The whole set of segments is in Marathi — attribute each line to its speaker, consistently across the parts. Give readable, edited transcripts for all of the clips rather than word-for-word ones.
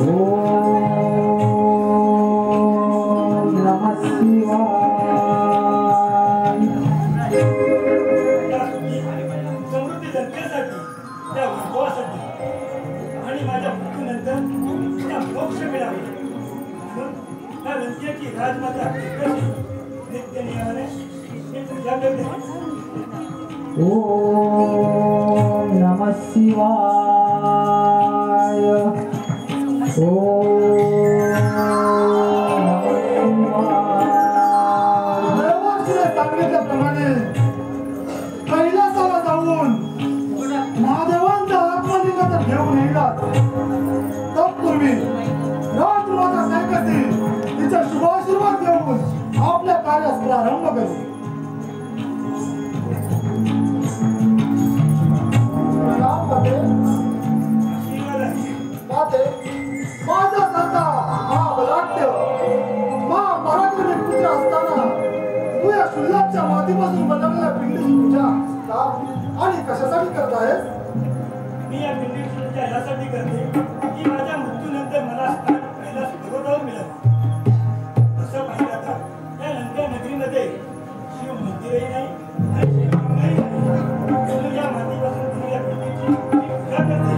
Speaker 1: ओम नमः शिवाय।
Speaker 2: सांगितल्याप्रमाणे कैलासाला जाऊन महादेवांचा आत्मलिंग तर घेऊन येतात, तत्पूर्वी राजमाता कैकसी तिचा शुभाशीर्वाद घेऊन आपल्या कार्यास प्रारंभ करू। माझ्यासारखा महाबलाढ्य महापराक्रमी पुत्र असताना तू या शुल्लाच्या मातीपासून बनवलेल्या पिंडीची पूजा का आणि कशासाठी करत आहेस?
Speaker 3: मी या पिंडीची पूजा यासाठी करते की माझ्या मृत्यूनंतर मला स्थान कैलास पर्वतावर मिळालं। असं पाहिलं तर या लंका नगरीमध्ये शिव मंदिरही नाही आणि शिवलिंगही नाही। म्हणून या मातीपासून बनवलेल्या पिंडीची पूजा करते।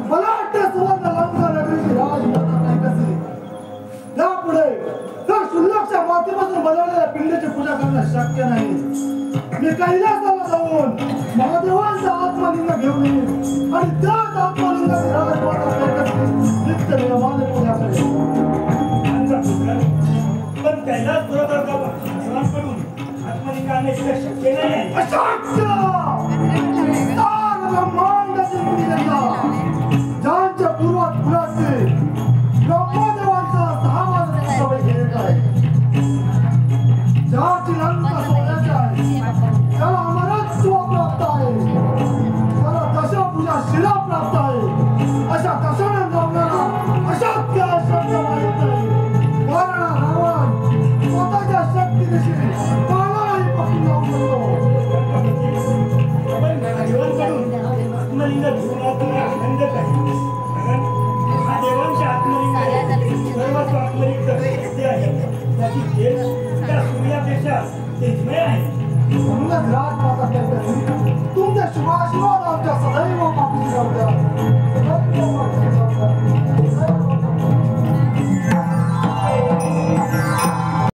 Speaker 2: मला वाटतं सुवर्ण लंका नगरीची राजमाता कैकसी यापुढे त्या शुल्लाच्या मातीपासून बनवलेल्या पिंडीची पूजा करणं शक्य नाही। मी कैलासाला जाऊन महादेवांचा आत्मलिंग घेऊन येईन आणि त्याच आत्मलिंगाची राजमाता कैकसी नित्य नियमाने पूजा करेन।
Speaker 3: पण कैलास बरोबर देवांकडून आत्मलिंग आणण्याशिवाय शक्य नाही।
Speaker 2: अशक्य! ब्रह्मांडातील मुनिजनता ज्यांच्या पूर्वात कुणाचे ब्रह्मदेवांचा 6 माणसाचा वैभव आहे, ज्याची लंका सोन्याची आहे, त्याला अमरत्व प्राप्त आहे, त्याला दशभुजा शिला प्राप्त आहे। अशा दशानंद रावणाला अशक्य माहित नाही, कारण रावण स्वतःच्या शक्तीनिशी कालालाही पकडून जाऊ शकतो।
Speaker 3: आत्मलिंग घेऊन आनंद आहे, कारण महादेवांच्या आत्मलिंग सर्वस्व आत्मलिंग सत्य आहे, त्याची तेज त्या सूर्यापेक्षा तेजमय आहे।
Speaker 2: म्हणूनच राजमाता कैकसी तुमच्या शुभाशीर्वाद आमच्या सदैव पाठीशी राहू द्या।